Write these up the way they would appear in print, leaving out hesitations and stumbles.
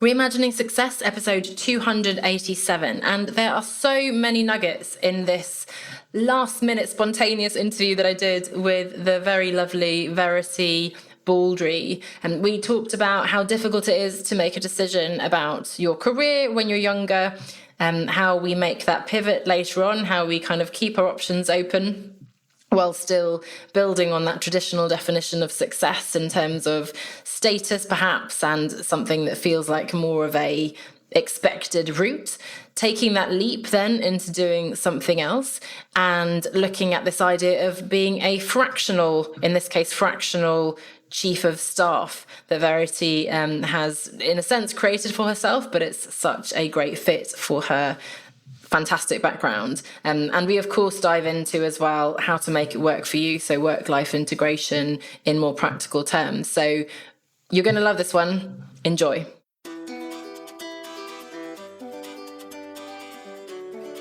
Reimagining Success, episode 287. And there are so many nuggets in this last-minute spontaneous interview that I did with the very lovely Verity Baldry. And we talked about how difficult it is to make a decision about your career when you're younger, how we make that pivot later on, how we kind of keep our options open while still building on that traditional definition of success in terms of status, perhaps, and something that feels like more of a expected route, taking that leap then into doing something else and looking at this idea of being a fractional, in this case, fractional chief of staff that Verity has, in a sense, created for herself, but it's such a great fit for her fantastic background. And we, of course, dive into as well how to make it work for you. So work-life integration in more practical terms. So you're going to love this one. Enjoy.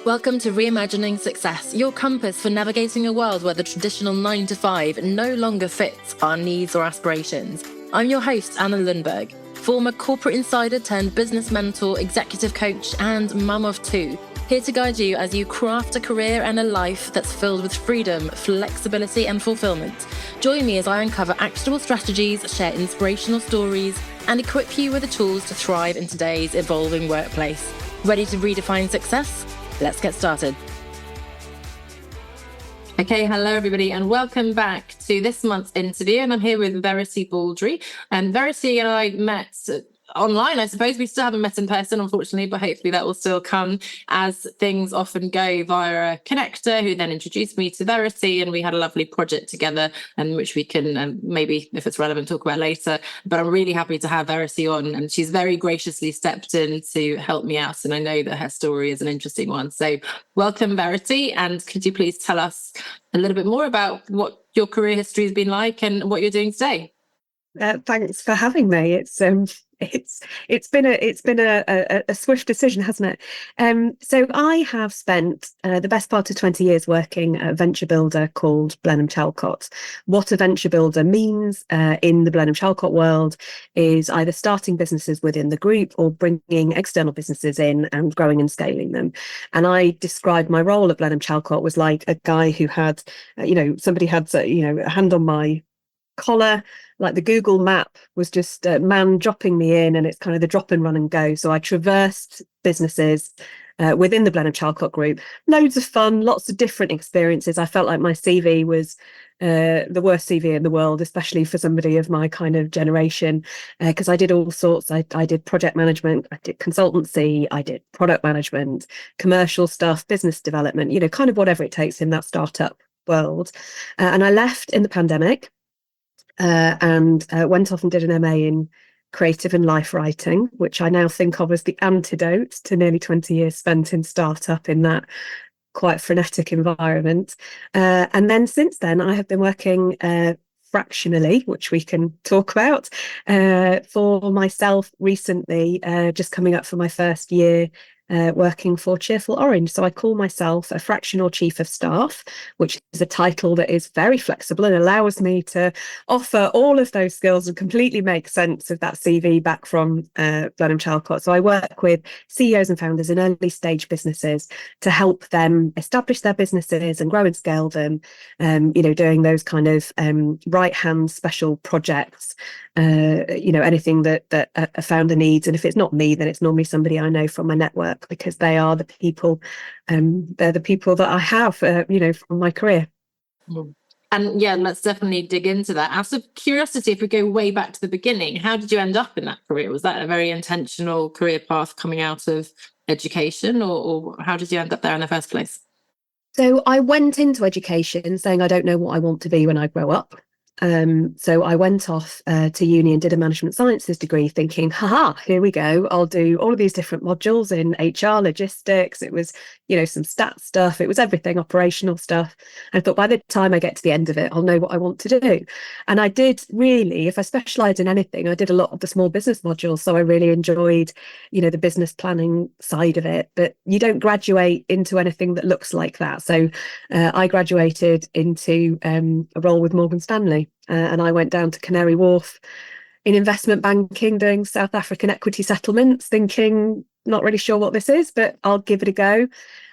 Welcome to Reimagining Success, your compass for navigating a world where the traditional 9 to 5 no longer fits our needs or aspirations. I'm your host, Anna Lundberg, former corporate insider turned business mentor, executive coach, and mum of 2. Here to guide you as you craft a career and a life that's filled with freedom, flexibility, and fulfillment. Join me as I uncover actionable strategies, share inspirational stories, and equip you with the tools to thrive in today's evolving workplace. Ready to redefine success? Let's get started. Okay, hello everybody, and welcome back to this month's interview. And I'm here with Verity Baldry. And Verity and I met online, I suppose. We still haven't met in person, unfortunately, but hopefully that will still come, as things often go, via a connector who then introduced me to Verity, and we had a lovely project together, and which we can maybe, if it's relevant, talk about later. But I'm really happy to have Verity on, and she's very graciously stepped in to help me out, and I know that her story is an interesting one. So welcome, Verity, and could you please tell us a little bit more about what your career history has been like and what you're doing today? Thanks for having me. It's been a swift decision, hasn't it? So I have spent the best part of 20 years working at a venture builder called Blenheim Chalcot. What a venture builder means in the Blenheim Chalcot world is either starting businesses within the group or bringing external businesses in and growing and scaling them. And I described my role at Blenheim Chalcot was like a guy who had, somebody had, a hand on my collar, like the Google map was just a man dropping me in, and it's kind of the drop and run and go. So I traversed businesses within the Blenheim Chalcot group, loads of fun, lots of different experiences. I felt like my CV was the worst CV in the world, especially for somebody of my kind of generation, because I did all sorts. I did project management, I did consultancy, I did product management, commercial stuff, business development, kind of whatever it takes in that startup world. And I left in the pandemic. And went off and did an MA in creative and life writing, which I now think of as the antidote to nearly 20 years spent in startup in that quite frenetic environment. And then since then, I have been working fractionally, which we can talk about, for myself recently, just coming up for my first year working for Cheerful Orange. So I call myself a fractional chief of staff, which is a title that is very flexible and allows me to offer all of those skills and completely make sense of that CV back from Blenheim Chalcot. So I work with CEOs and founders in early stage businesses to help them establish their businesses and grow and scale them, doing those kind of right hand special projects, anything that a founder needs. And if it's not me, then it's normally somebody I know from my network, because they are the people, they're the people that I have, from my career. And yeah, let's definitely dig into that. Out of curiosity, if we go way back to the beginning, how did you end up in that career? Was that a very intentional career path coming out of education, or how did you end up there in the first place? So I went into education saying I don't know what I want to be when I grow up. So I went off to uni and did a management sciences degree thinking, here we go. I'll do all of these different modules in HR, logistics. It was, some stats stuff. It was everything, operational stuff. And I thought by the time I get to the end of it, I'll know what I want to do. And I did really, if I specialised in anything, I did a lot of the small business modules. So I really enjoyed, the business planning side of it. But you don't graduate into anything that looks like that. So I graduated into a role with Morgan Stanley. And I went down to Canary Wharf in investment banking doing South African equity settlements, thinking not really sure what this is, but I'll give it a go.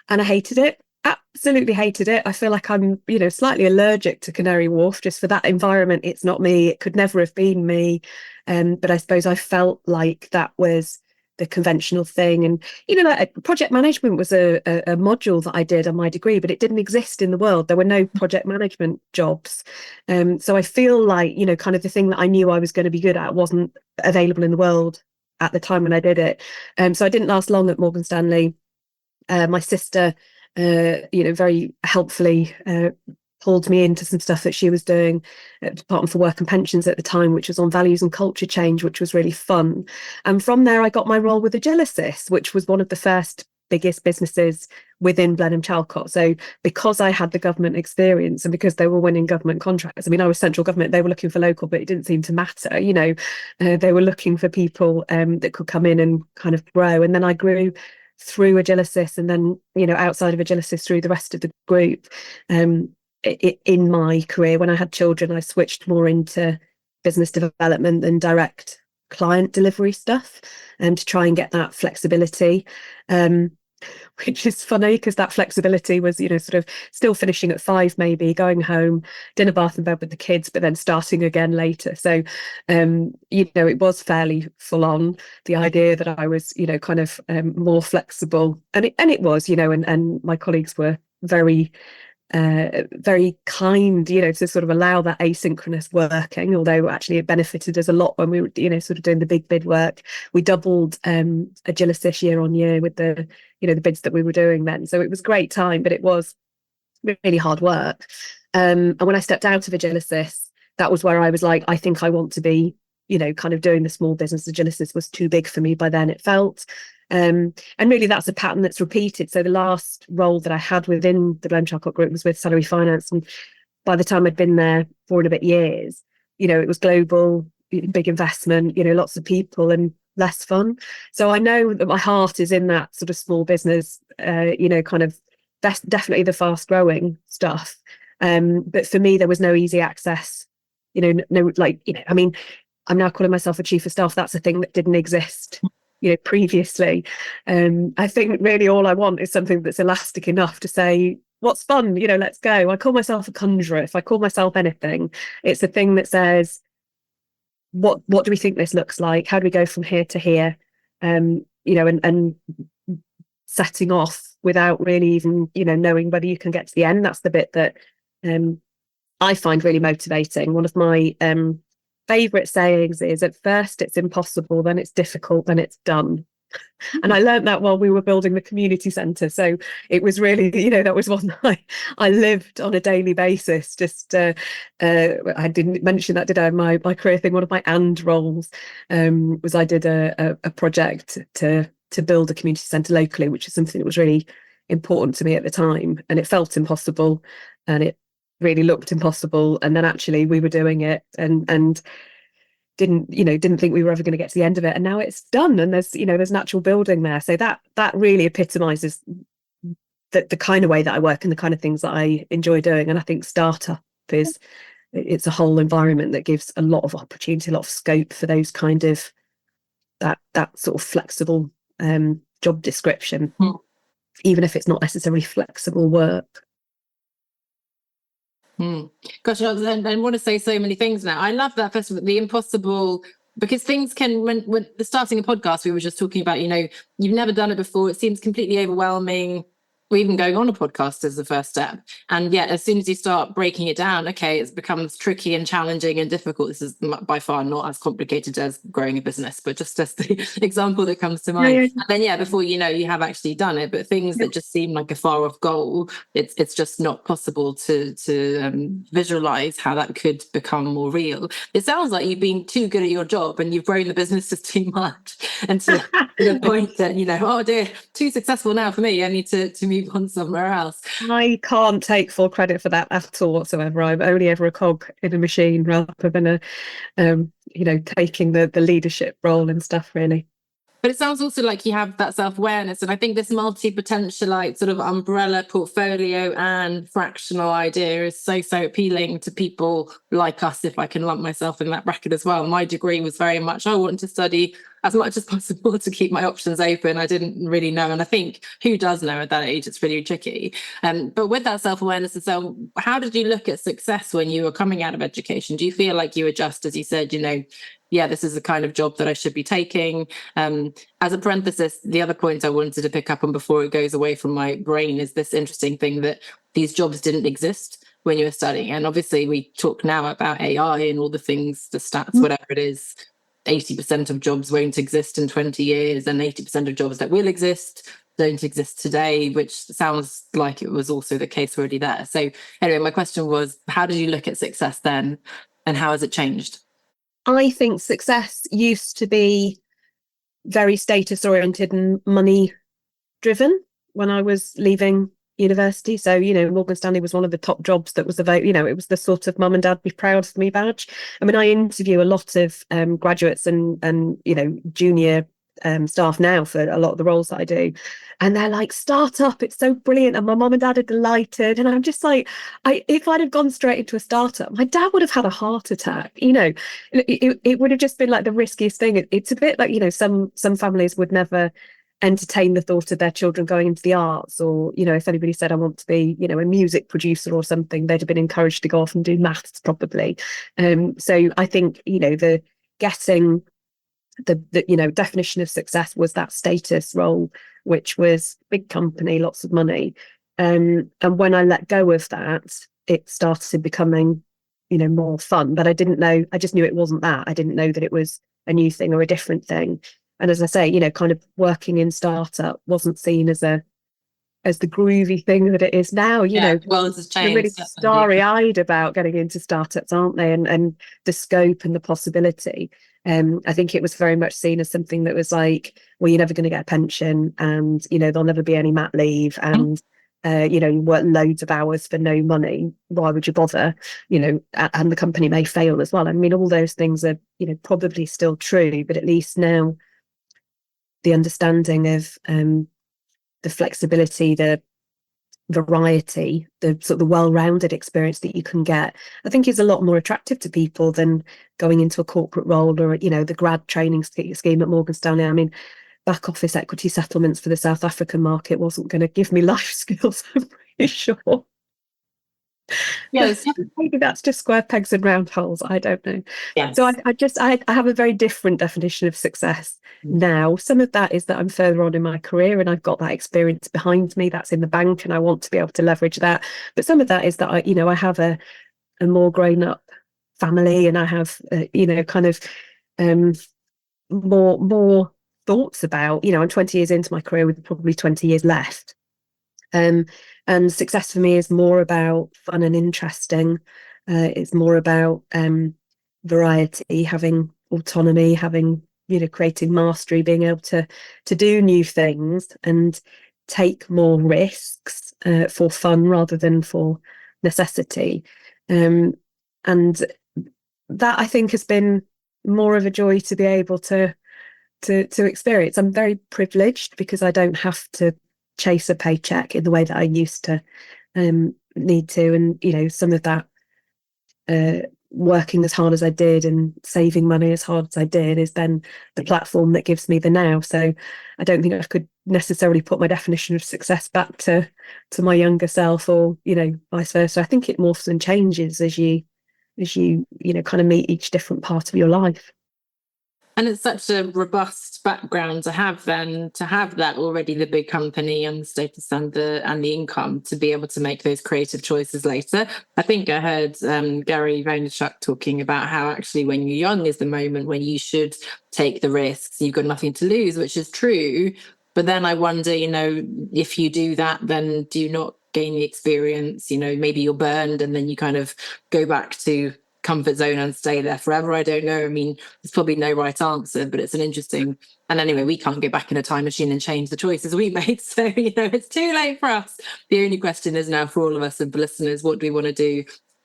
And I hated it. Absolutely hated it. I feel like I'm, slightly allergic to Canary Wharf just for that environment. It's not me. It could never have been me. But I suppose I felt like that was the conventional thing. And, like project management was a module that I did on my degree, but it didn't exist in the world. There were no project management jobs. So I feel like, kind of the thing that I knew I was going to be good at wasn't available in the world at the time when I did it. So I didn't last long at Morgan Stanley. My sister, very helpfully pulled me into some stuff that she was doing at Department for Work and Pensions at the time, which was on values and culture change, which was really fun. And from there, I got my role with Agilicis, which was one of the first biggest businesses within Blenheim Chalcot. So because I had the government experience and because they were winning government contracts, I mean, I was central government, they were looking for local, but it didn't seem to matter. They were looking for people that could come in and kind of grow. And then I grew through Agilicis and then, outside of Agilicis through the rest of the group. In my career, when I had children, I switched more into business development and direct client delivery stuff to try and get that flexibility, which is funny because that flexibility was, sort of still finishing at 5, maybe going home, dinner, bath and bed with the kids, but then starting again later. So, it was fairly full on, the idea that I was, kind of more flexible. And it was, and my colleagues were very kind, to sort of allow that asynchronous working, although actually it benefited us a lot when we were, sort of doing the big bid work. We doubled Agilicis year on year with the, the bids that we were doing then. So it was a great time, but it was really hard work. And when I stepped out of Agilicis, that was where I was like, I think I want to be, kind of doing the small business. Agilicis was too big for me by then, it felt. And really that's a pattern that's repeated. So the last role that I had within the Blenheim Chalcot group was with salary finance. And by the time I'd been there 4 and a bit years, it was global, big investment, lots of people and less fun. So I know that my heart is in that sort of small business, kind of that's definitely the fast growing stuff. But for me, there was no easy access, no, like, I mean, I'm now calling myself a chief of staff. That's a thing that didn't exist, previously. I think really all I want is something that's elastic enough to say, what's fun, let's go. I call myself a conjurer. If I call myself anything, it's a thing that says, what do we think this looks like? How do we go from here to here? And setting off without really even, knowing whether you can get to the end. That's the bit that I find really motivating. One of my favorite sayings is, at first it's impossible, then it's difficult, then it's done. And I learned that while we were building the community centre. So it was really, that was one I lived on a daily basis. Just I didn't mention that, did I? My career thing, one of my roles was I did a project to build a community centre locally, which is something that was really important to me at the time. And it felt impossible and it really looked impossible. And then actually we were doing it and didn't think we were ever going to get to the end of it, and now it's done and there's natural building there. So that really epitomizes the kind of way that I work and the kind of things that I enjoy doing. And I think startup it's a whole environment that gives a lot of opportunity, a lot of scope for those kind of that sort of flexible job description, even if it's not necessarily flexible work. Gosh, I want to say so many things now. I love that, first of all, the impossible, because things can, when starting a podcast, we were just talking about, you've never done it before. It seems completely overwhelming. Or even going on a podcast is the first step. And yet, as soon as you start breaking it down, okay, it becomes tricky and challenging and difficult. This is by far not as complicated as growing a business, but just as the example that comes to mind. And then, before you know, you have actually done it. But things that just seem like a far off goal, it's just not possible to visualize how that could become more real. It sounds like you've been too good at your job and you've grown the businesses too much, and to the point that oh dear, too successful now for me. I need to move on somewhere else. I can't take full credit for that at all whatsoever. I'm only ever a cog in a machine rather than taking the leadership role and stuff, really. But it sounds also like you have that self-awareness. And I think this multi-potentialite sort of umbrella portfolio and fractional idea is so appealing to people like us, if I can lump myself in that bracket as well. My degree was very much, I want to study as much as possible to keep my options open. I didn't really know. And I think who does know at that age? It's really tricky. But with that self-awareness and so, how did you look at success when you were coming out of education? Do you feel like you adjust, as you said, yeah, this is the kind of job that I should be taking? As a parenthesis, the other point I wanted to pick up on before it goes away from my brain is this interesting thing that these jobs didn't exist when you were studying. And obviously we talk now about AI and all the things, the stats, whatever it is, 80% of jobs won't exist in 20 years and 80% of jobs that will exist don't exist today, which sounds like it was also the case already there. So anyway, my question was, how did you look at success then and how has it changed? I think success used to be very status oriented and money driven when I was leaving university. So, Morgan Stanley was one of the top jobs that was available. It was the sort of mum and dad be proud of me badge. I mean, I interview a lot of graduates and junior staff now for a lot of the roles that I do. And they're like, startup, it's so brilliant. And my mum and dad are delighted. And I'm just like, if I'd have gone straight into a startup, my dad would have had a heart attack. It would have just been like the riskiest thing. It's a bit like, some families would never entertain the thought of their children going into the arts, or if anybody said I want to be a music producer or something, they'd have been encouraged to go off and do maths probably. So I think the getting the definition of success was that status role, which was big company, lots of money, and when I let go of that, it started becoming more fun. But I didn't know, I just knew it wasn't that. I didn't know that it was a new thing or a different thing. And as I say, kind of working in startup wasn't seen as the groovy thing that it is now. Well, it's they're really starry-eyed about getting into startups, aren't they? And the scope and the possibility. I think it was very much seen as something that was like, well, you're never going to get a pension, and there'll never be any mat leave, and you work loads of hours for no money. Why would you bother? And the company may fail as well. I mean, all those things are probably still true, but at least now the understanding of the flexibility, the variety, the sort of the well-rounded experience that you can get, I think is a lot more attractive to people than going into a corporate role or the grad training scheme at Morgan Stanley. I mean, back office equity settlements for the South African market wasn't going to give me life skills, I'm pretty sure. Yes. Maybe that's just square pegs and round holes. I don't know. Yes. So I have a very different definition of success now. Some of that is that I'm further on in my career and I've got that experience behind me that's in the bank, and I want to be able to leverage that. But some of that is that I have a more grown up family, and I have kind of more thoughts about. I'm 20 years into my career with probably 20 years left. And success for me is more about fun and interesting. It's more about variety, having autonomy, having creating mastery, being able to do new things and take more risks for fun rather than for necessity. And that, I think, has been more of a joy to be able to experience. I'm very privileged because I don't have to chase a paycheck in the way that I used to need to, and some of that working as hard as I did and saving money as hard as I did is then the platform that gives me the now. So I don't think I could necessarily put my definition of success back to my younger self, or vice versa. I think it morphs and changes as you kind of meet each different part of your life. And it's such a robust background to have that already, the big company and the status and the income to be able to make those creative choices later. I think I heard Gary Vaynerchuk talking about how actually when you're young is the moment when you should take the risks. You've got nothing to lose, which is true. But then I wonder, if you do that, then do you not gain the experience? Maybe you're burned and then you kind of go back to comfort zone and stay there forever. I don't know. I mean, there's probably no right answer, but it's an interesting. And anyway, we can't go back in a time machine and change the choices we made. So, it's too late for us. The only question is now for all of us and for listeners, what do we want to do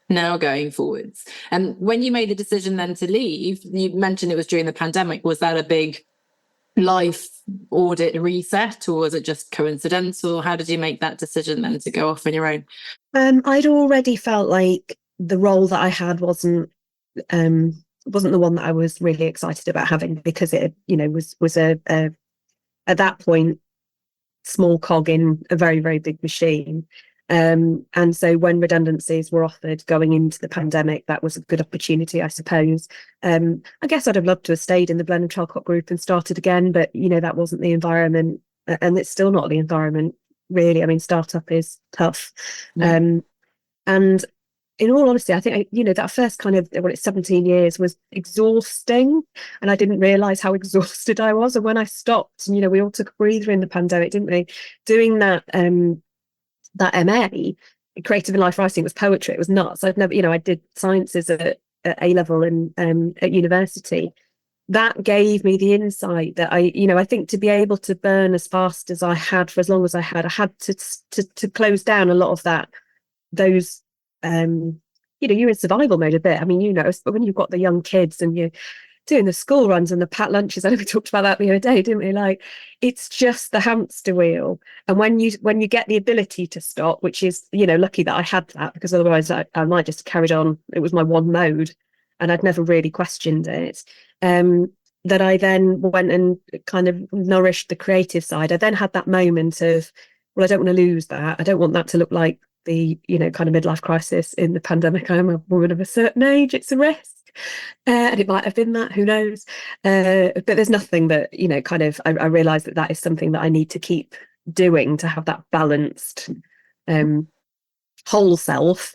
now going forwards? And when you made the decision then to leave, you mentioned it was during the pandemic. Was that a big life audit reset, or was it just coincidental? How did you make that decision then to go off on your own? I'd already felt like the role that I had wasn't the one that I was really excited about having, because it, was a at that point small cog in a very, very big machine. And so when redundancies were offered going into the pandemic, that was a good opportunity, I suppose. I guess I'd have loved to have stayed in the Blenheim Chalcot group and started again, but that wasn't the environment, and it's still not the environment, really. I mean, startup is tough. And in all honesty, I think, that first kind of, it's 17 years was exhausting, and I didn't realise how exhausted I was. And when I stopped, and, we all took a breather in the pandemic, didn't we? Doing that MA, creative and life writing, was poetry. It was nuts. I've never, I did sciences at A level and at university. That gave me the insight that I think to be able to burn as fast as I had for as long as I had to close down a lot of those you're in survival mode a bit. I mean, but when you've got the young kids and you're doing the school runs and the packed lunches, I know we talked about that the other day, didn't we? Like, it's just the hamster wheel. And when you get the ability to stop, which is, lucky that I had that, because otherwise I might just have carried on. It was my one mode and I'd never really questioned it. That I then went and kind of nourished the creative side. I then had that moment of, well, I don't want to lose that. I don't want that to look like the kind of midlife crisis in the pandemic. I am a woman of a certain age, it's a risk, and it might have been that, who knows, but there's nothing that kind of I realized that is something that I need to keep doing, to have that balanced whole self.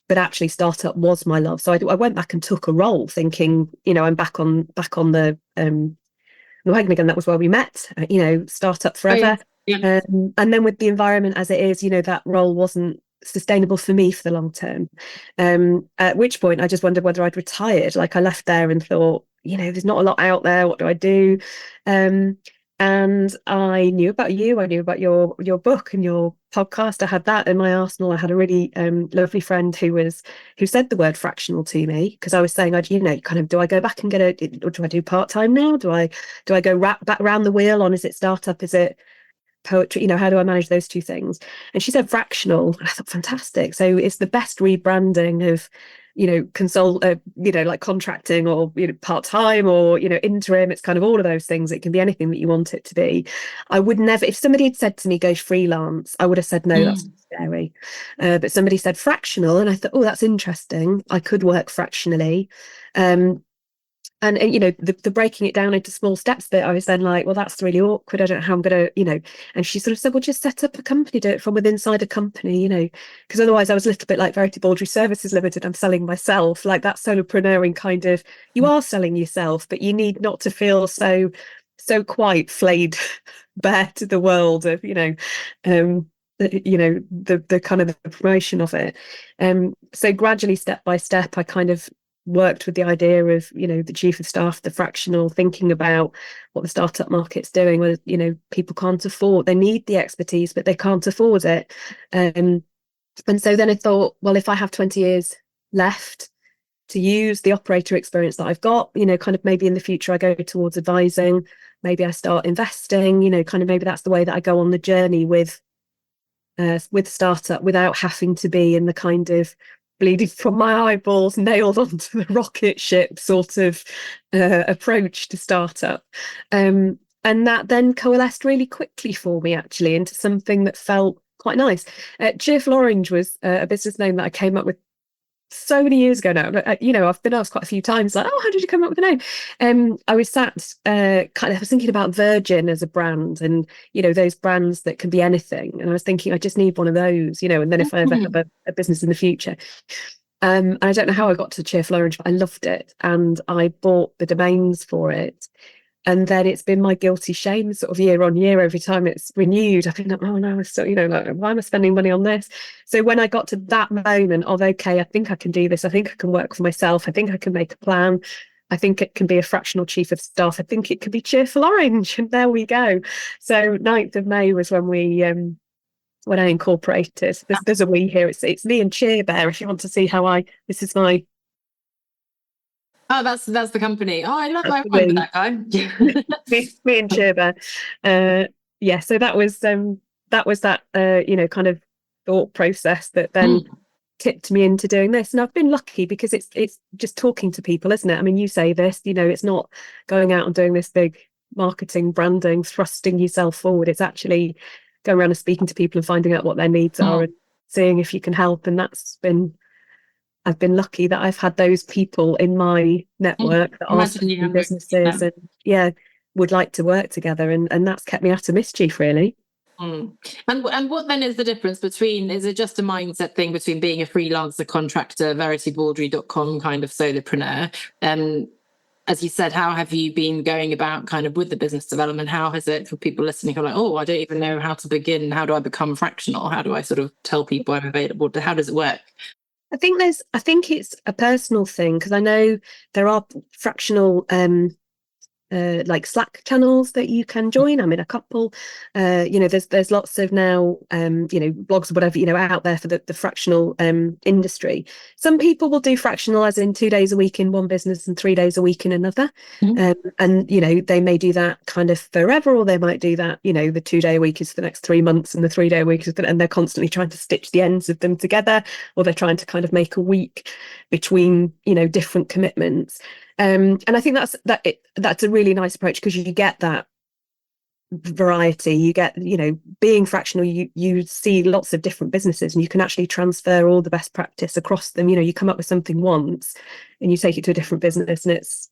But actually startup was my love, so I went back and took a role thinking, I'm back on the wagon again. That was where we met, startup forever. Yeah. And then with the environment as it is, that role wasn't sustainable for me for the long term, at which point I just wondered whether I'd retired. Like, I left there and thought, there's not a lot out there, what do I do? And I knew about you, I knew about your book and your podcast. I had that in my arsenal. I had a really lovely friend who said the word fractional to me, because I was saying, kind of, do I go back and or do I do part-time now? Do I go back round the wheel on, is it startup, is it poetry, how do I manage those two things? And she said fractional, and I thought, fantastic. So it's the best rebranding of like contracting, or part-time, or interim. It's kind of all of those things. It can be anything that you want it to be. I would never, if somebody had said to me go freelance, I would have said no, that's scary. But somebody said fractional, and I thought, oh, that's interesting, I could work fractionally. And the breaking it down into small steps bit, I was then like, well, that's really awkward. I don't know how I'm going to, And she sort of said, well, just set up a company, do it from within inside a company, because otherwise I was a little bit like Verity Baldry Services Limited. I'm selling myself, like that solopreneuring kind of, you are selling yourself, but you need not to feel so quite flayed bare to the world of, the kind of the promotion of it. So gradually, step by step, I kind of worked with the idea of the chief of staff, the fractional, thinking about what the startup market's doing, where people can't afford, they need the expertise but they can't afford it, and so then I thought, well, if I have 20 years left to use the operator experience that I've got, kind of maybe in the future I go towards advising, maybe I start investing, kind of maybe that's the way that I go on the journey with startup, without having to be in the kind of bleeding from my eyeballs, nailed onto the rocket ship sort of approach to startup. And that then coalesced really quickly for me, actually, into something that felt quite nice. Cheerful Orange was a business name that I came up with so many years ago now. I've been asked quite a few times, like, oh, how did you come up with the name? I was I was thinking about Virgin as a brand, and those brands that can be anything, and I was thinking, I just need one of those, and then if I ever have a business in the future. And I don't know how I got to Cheerful Orange, but I loved it, and I bought the domains for it. And then it's been my guilty shame sort of year on year, every time it's renewed. I've been like, oh no, so, like, why am I spending money on this? So when I got to that moment of, okay, I think I can do this. I think I can work for myself. I think I can make a plan. I think it can be a fractional chief of staff. I think it can be Cheerful Orange. And there we go. So 9th of May was when when I incorporated. There's a we here. It's me and Cheer Bear, if you want to see how this is my... Oh, that's the company. Oh, I That's remember me. that guy. Me and Cheerful. Yeah, so that was that kind of thought process that then tipped me into doing this. And I've been lucky because it's just talking to people, isn't it? I mean, you say this, it's not going out and doing this big marketing, branding, thrusting yourself forward. It's actually going around and speaking to people and finding out what their needs are and seeing if you can help. And I've been lucky that I've had those people in my network that are Imagine you starting have businesses and would like to work together, and that's kept me out of mischief, really. And what then is the difference between, is it just a mindset thing between being a freelancer, contractor, veritybaldry.com kind of solopreneur? As you said, how have you been going about kind of with the business development? How has it, for people listening who are like, oh, I don't even know how to begin. How do I become fractional? How do I sort of tell people I'm available? How does it work? I think it's a personal thing, because I know there are fractional like Slack channels that you can join. I'm in a couple. There's lots of now blogs or whatever out there for the fractional industry. Some people will do fractional as in 2 days a week in one business and 3 days a week in another. And they may do that kind of forever, or they might do that, the 2 day a week is for the next 3 months and the 3 day a week is and they're constantly trying to stitch the ends of them together, or they're trying to kind of make a week between different commitments. And I think that's a really nice approach, because you get that variety. You get, being fractional, you see lots of different businesses, and you can actually transfer all the best practice across them. You come up with something once and you take it to a different business, and it's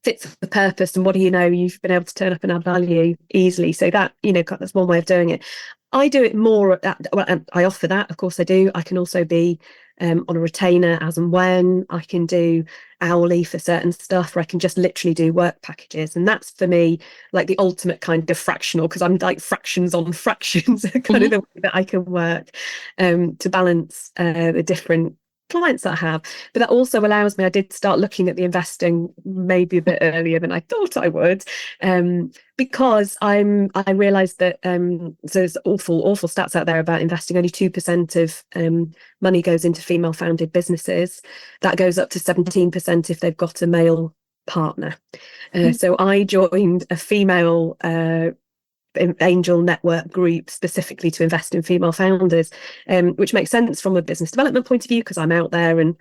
fits the purpose, and what do you know, you've been able to turn up and add value easily. So that that's one way of doing it. I do it more and I offer that, of course I do. I can also be on a retainer as and when. I can do hourly for certain stuff, or I can just literally do work packages, and that's for me like the ultimate kind of fractional, because I'm like fractions on fractions kind of the way that I can work to balance the different clients that I have. But that also allows me, I did start looking at the investing maybe a bit earlier than I thought I would, because I realized that so there's awful stats out there about investing. Only 2% of money goes into female founded businesses. That goes up to 17% if they've got a male partner. So I joined a female angel network group specifically to invest in female founders, which makes sense from a business development point of view, because I'm out there and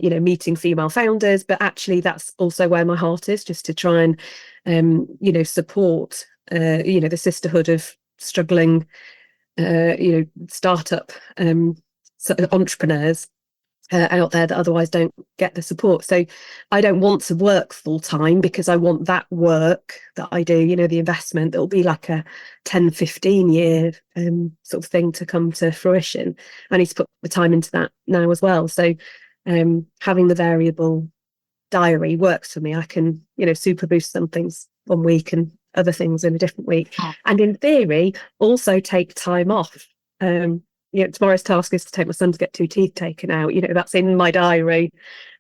meeting female founders. But actually that's also where my heart is, just to try and support the sisterhood of struggling startup entrepreneurs out there that otherwise don't get the support. So I don't want to work full time, because I want that work that I do, the investment, that will be like a 10-15 year sort of thing to come to fruition. I need to put the time into that now as well. So having the variable diary works for me. I can super boost some things one week and other things in a different week, and in theory also take time off. Tomorrow's task is to take my son to get 2 teeth taken out. That's in my diary,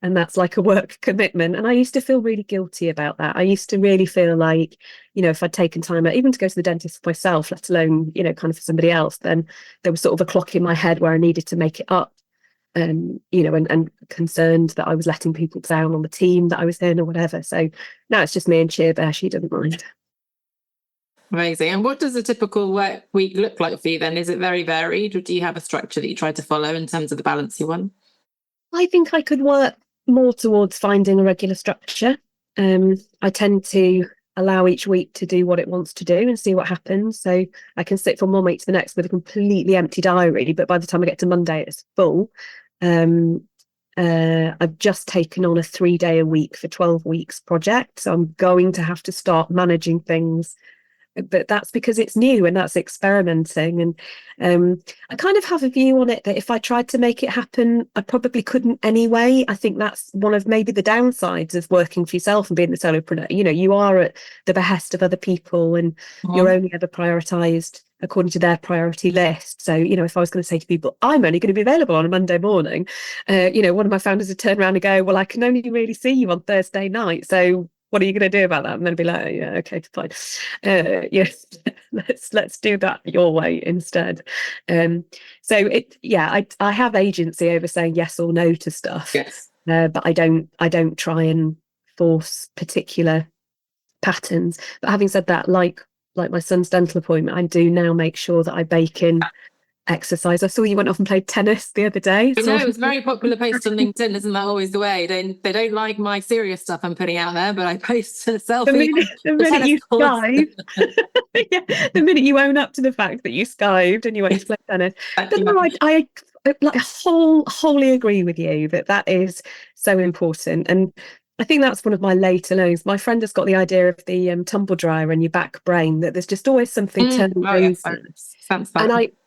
and that's like a work commitment. And I used to feel really guilty about that. I used to really feel like, if I'd taken time out, even to go to the dentist for myself, let alone, kind of for somebody else, then there was sort of a clock in my head where I needed to make it up. And concerned that I was letting people down on the team that I was in or whatever. So now it's just me and Cheer Bear. She doesn't mind. Amazing. And what does a typical work week look like for you then? Is it very varied, or do you have a structure that you try to follow in terms of the balance you want? I think I could work more towards finding a regular structure. I tend to allow each week to do what it wants to do and see what happens. So I can sit from one week to the next with a completely empty diary, but by the time I get to Monday, it's full. I've just taken on a 3-day a week for 12 weeks project. So I'm going to have to start managing things, but that's because it's new and that's experimenting. And I kind of have a view on it that if I tried to make it happen, I probably couldn't anyway. I think that's one of maybe the downsides of working for yourself and being the solopreneur. You are at the behest of other people, and you're only ever prioritized according to their priority list. So, if I was going to say to people, I'm only going to be available on a Monday morning, one of my founders would turn around and go, well, I can only really see you on Thursday night. So what are you going to do about that? And then be like, yeah, okay, fine. Yes, let's do that your way instead. So I have agency over saying yes or no to stuff. Yes. but I don't try and force particular patterns. But having said that, like my son's dental appointment, I do now make sure that I bake in exercise. I saw you went off and played tennis the other day. I know, it's a very popular post on LinkedIn, isn't that always the way? They don't like my serious stuff I'm putting out there, but I post a selfie. The minute you Skype, yeah, the minute you own up to the fact that you Skyped and you went to play tennis. But no, I like wholly agree with you that is so important. And I think that's one of my later learnings. My friend has got the idea of the tumble dryer in your back brain, that there's just always something turning over.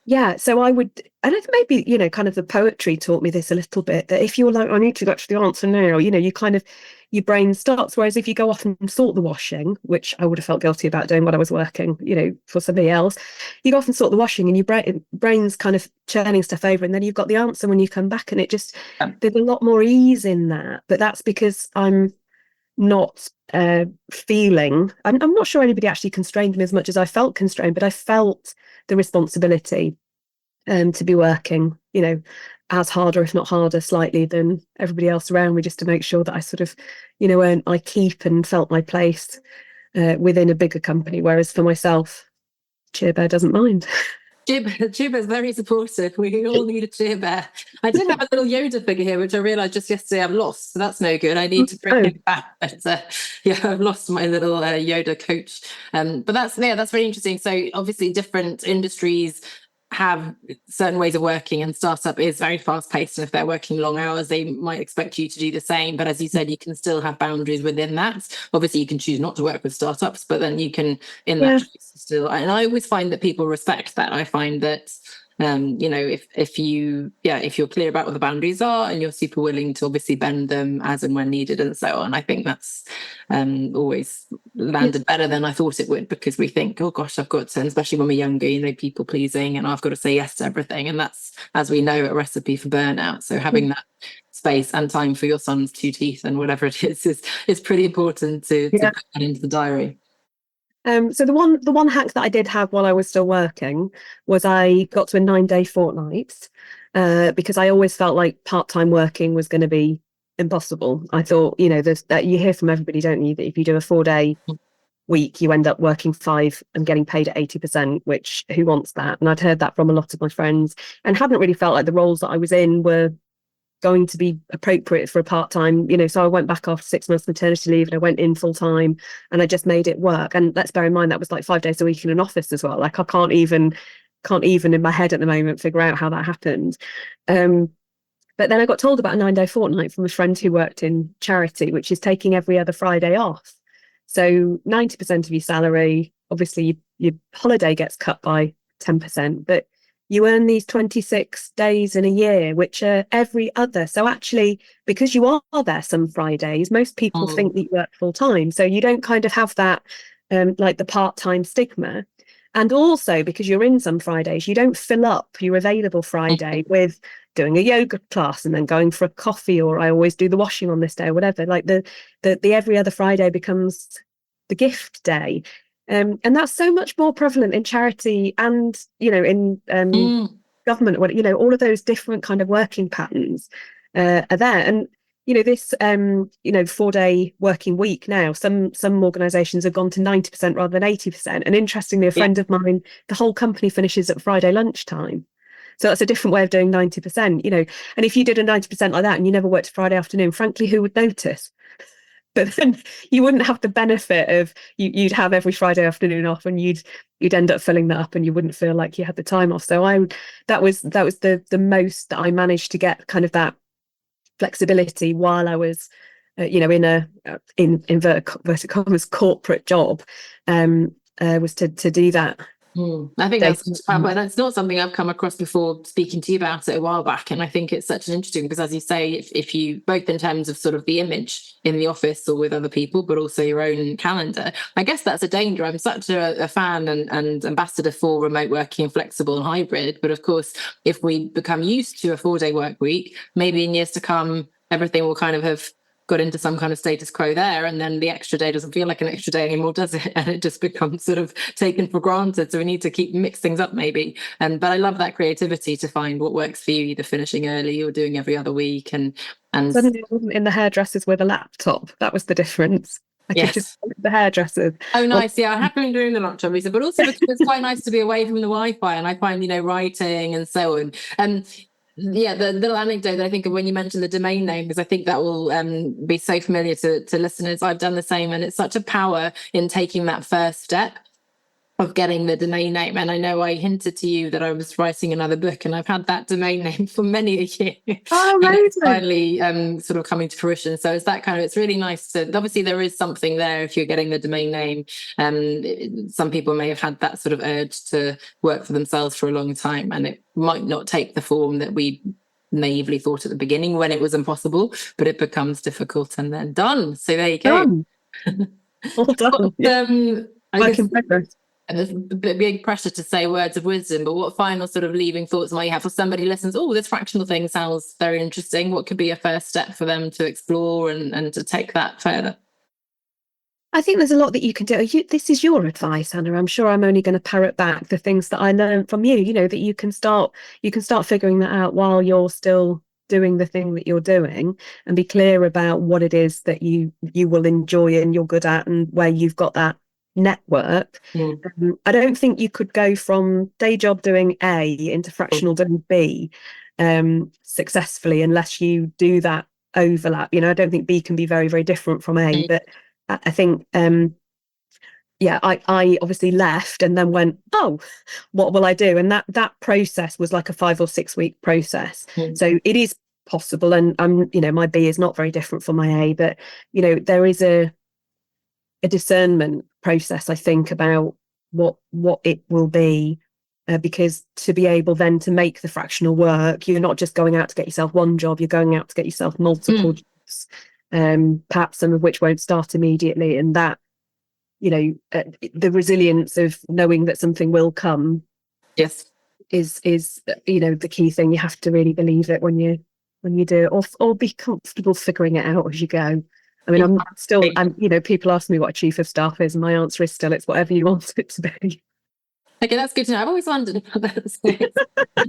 And so I would, and I think maybe, you know, kind of the poetry taught me this a little bit, that if you're like, I need to get to the answer now, you know, you kind of, your brain stops. Whereas if you go off and sort the washing, which I would have felt guilty about doing when I was working, you know, for somebody else, you go off and sort the washing and your brain's kind of churning stuff over, and then you've got the answer when you come back, and it just, there's a lot more ease in that. But that's because I'm not I'm not sure anybody actually constrained me as much as I felt constrained, but I felt the responsibility to be working, you know, as harder, if not harder, slightly than everybody else around me, just to make sure that I sort of, you know, earned my keep and felt my place within a bigger company. Whereas for myself, Cheer Bear doesn't mind. Cheer Bear's very supportive. We all need a Cheer Bear. I did have a little Yoda figure here, which I realised just yesterday I've lost, so that's no good. I need to bring him back. But yeah, I've lost my little Yoda coach. But that's very interesting. So obviously different industries have certain ways of working, and startup is very fast paced, and if they're working long hours they might expect you to do the same. But as you said, you can still have boundaries within that. Obviously you can choose not to work with startups, but then you can, in that choice, still, and I always find that people respect that. I find that you know, if you're clear about what the boundaries are and you're super willing to obviously bend them as and when needed and so on, I think that's always landed better than I thought it would, because we think, oh gosh, I've got to, and especially when we're younger, you know, people pleasing, and I've got to say yes to everything, and that's, as we know, a recipe for burnout. So having that space and time for your son's 2 teeth and whatever it is pretty important to put that into the diary. So the one hack that I did have while I was still working was I got to a 9-day fortnight, because I always felt like part-time working was going to be impossible. I thought, you know, there's that you hear from everybody, don't you, that if you do a 4-day week, you end up working 5 and getting paid at 80%, which who wants that? And I'd heard that from a lot of my friends, and hadn't really felt like the roles that I was in were going to be appropriate for a part-time, you know. So I went back after 6 months maternity leave and I went in full-time, and I just made it work. And let's bear in mind that was like 5 days a week in an office as well. Like I can't even in my head at the moment figure out how that happened. But then I got told about a 9-day fortnight from a friend who worked in charity, which is taking every other Friday off. So 90% of your salary, obviously your holiday gets cut by 10%, but you earn these 26 days in a year, which are every other. So actually, because you are there some Fridays, most people think that you work full time. So you don't kind of have that, like the part-time stigma. And also because you're in some Fridays, you don't fill up your available Friday with doing a yoga class and then going for a coffee, or I always do the washing on this day or whatever. Like the every other Friday becomes the gift day. And that's so much more prevalent in charity and, you know, in government, you know, all of those different kind of working patterns are there. And, you know, this, you know, 4-day working week now, some organisations have gone to 90% rather than 80%. And interestingly, a friend of mine, the whole company finishes at Friday lunchtime. So that's a different way of doing 90%, you know. And if you did a 90% like that and you never worked a Friday afternoon, frankly, who would notice? But then you wouldn't have the benefit of you'd have every Friday afternoon off, and you'd end up filling that up, and you wouldn't feel like you had the time off. So that was the most that I managed to get, kind of that flexibility while I was, you know, in a inverted commas corporate job, was to do that. I think that's powerful. That's not something I've come across before speaking to you about it a while back. And I think it's such an interesting, because as you say, if you, both in terms of sort of the image in the office or with other people, but also your own calendar, I guess that's a danger. I'm such a fan and ambassador for remote working and flexible and hybrid. But of course, if we become used to a 4-day work week, maybe in years to come, everything will kind of have got into some kind of status quo there, and then the extra day doesn't feel like an extra day anymore, does it? And it just becomes sort of taken for granted. So we need to keep mix things up maybe. But I love that creativity to find what works for you, either finishing early or doing every other week. And suddenly I wasn't in the hairdressers with a laptop. That was the difference. I could just the hairdressers. Oh, nice. Yeah, I have been doing the laptop recently, but also because it's quite nice to be away from the Wi-Fi, and I find, writing and so on. Yeah, the little anecdote that I think of when you mentioned the domain name, because I think that will be so familiar to listeners. I've done the same, and it's such a power in taking that first step of getting the domain name. And I know I hinted to you that I was writing another book, and I've had that domain name for many a year. Oh, amazing. It's finally sort of coming to fruition. So it's that kind of, it's really nice to, obviously there is something there if you're getting the domain name. Some people may have had that sort of urge to work for themselves for a long time, and it might not take the form that we naively thought at the beginning when it was impossible, but it becomes difficult and then done. So there you go. Done. Well done. Work in progress. And there's a big pressure to say words of wisdom, but what final sort of leaving thoughts might you have for somebody who listens? Oh, this fractional thing sounds very interesting. What could be a first step for them to explore and to take that further? I think there's a lot that you can do. This is your advice, Anna. I'm sure I'm only going to parrot back the things that I learned from you. That you can start figuring that out while you're still doing the thing that you're doing, and be clear about what it is that you will enjoy and you're good at, and where you've got that network. I don't think you could go from day job doing A into fractional doing B successfully unless you do that overlap. I don't think B can be very, very different from A, but I think I obviously left and then went, oh, what will I do? And that process was like a 5 or 6 week process. So it is possible, and my B is not very different from my A, but there is a discernment process, I think, about what it will be, because to be able then to make the fractional work, you're not just going out to get yourself one job, you're going out to get yourself multiple jobs, perhaps some of which won't start immediately, and that the resilience of knowing that something will come is the key thing. You have to really believe it when you do it, or be comfortable figuring it out as you go. I mean, I'm people ask me what a chief of staff is, and my answer is still, it's whatever you want it to be. Okay, that's good to know. I've always wondered about that.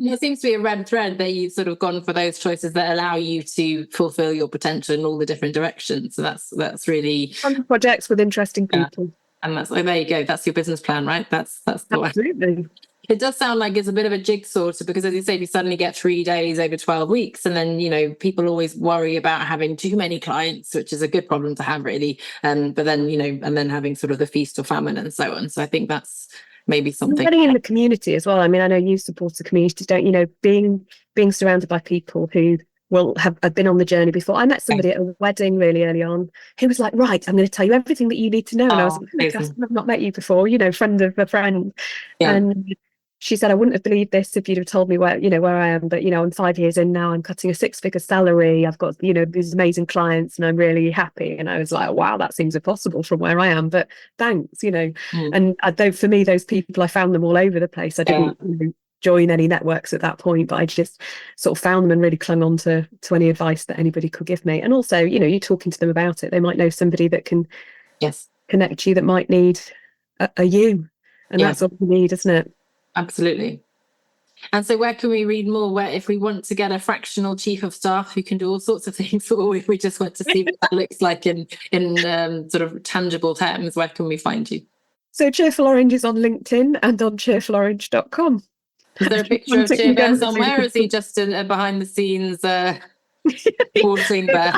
There seems to be a red thread that you've sort of gone for those choices that allow you to fulfill your potential in all the different directions. So that's really fun projects with interesting people. And there you go. That's your business plan, right? That's the absolutely way. It does sound like it's a bit of a jigsaw, because as you say, you suddenly get 3 days over 12 weeks, and then people always worry about having too many clients, which is a good problem to have, really. But then and then having sort of the feast or famine and so on. So I think that's maybe something. Getting in the community as well. I mean, I know you support the community, don't you? Being surrounded by people who will have been on the journey before. I met somebody at a wedding really early on who was like, right, I'm going to tell you everything that you need to know. And I was like, I've not met you before, friend of a friend. Yeah. And she said, I wouldn't have believed this if you'd have told me where I am. But, I'm 5 years in now, I'm cutting a 6-figure salary. I've got, these amazing clients, and I'm really happy. And I was like, wow, that seems impossible from where I am. But thanks, And though for me, those people, I found them all over the place. I didn't join any networks at that point, but I just sort of found them and really clung on to any advice that anybody could give me. And also, you're talking to them about it. They might know somebody that can connect you, that might need a you. And that's all you need, isn't it? Absolutely. And so where can we read more? Where, if we want to get a fractional chief of staff who can do all sorts of things, or if we just want to see what that looks like in sort of tangible terms, where can we find you? So Cheerful Orange is on LinkedIn and on cheerfulorange.com. Is there a picture of Cheer Bear somewhere, or is he just a behind the scenes 14 bear?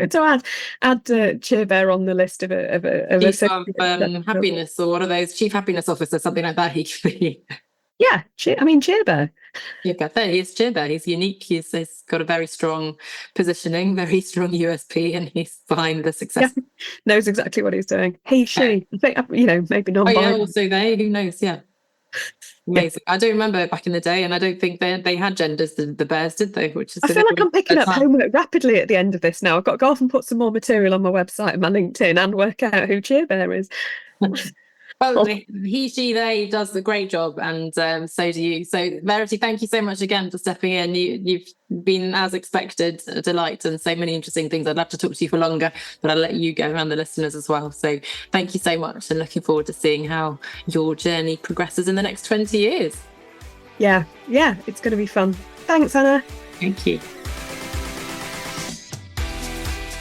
To add Cheer Bear on the list of chief of happiness, or what are those? Chief happiness officer, something like that. He could be. Yeah, Cheer Bear. There he is, Cheer Bear. He's unique. He's got a very strong positioning, very strong USP, and he's behind the success. Yeah, knows exactly what he's doing. He, she. I think, maybe not. Oh yeah, also they. Who knows? Yeah. Amazing. I don't remember back in the day, and I don't think they had genders, the bears, did they? Which is I feel like I'm picking up homework rapidly at the end of this now. I've got to go off and put some more material on my website and my LinkedIn and work out who Cheer Bear is. Well, he, she, they does a great job, and so do you. So, Verity, thank you so much again for stepping in. You've been, as expected, a delight, and so many interesting things. I'd love to talk to you for longer, but I'll let you go and the listeners as well. So, thank you so much, and looking forward to seeing how your journey progresses in the next 20 years. Yeah, it's going to be fun. Thanks, Anna. Thank you.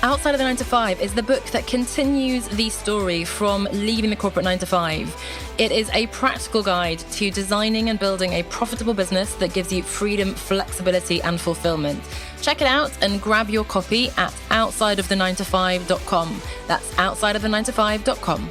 Outside of the 9 to 5 is the book that continues the story from leaving the corporate 9 to 5. It is a practical guide to designing and building a profitable business that gives you freedom, flexibility, and fulfillment. Check it out and grab your copy at outsideofthe9to5.com. That's outsideofthe9to5.com.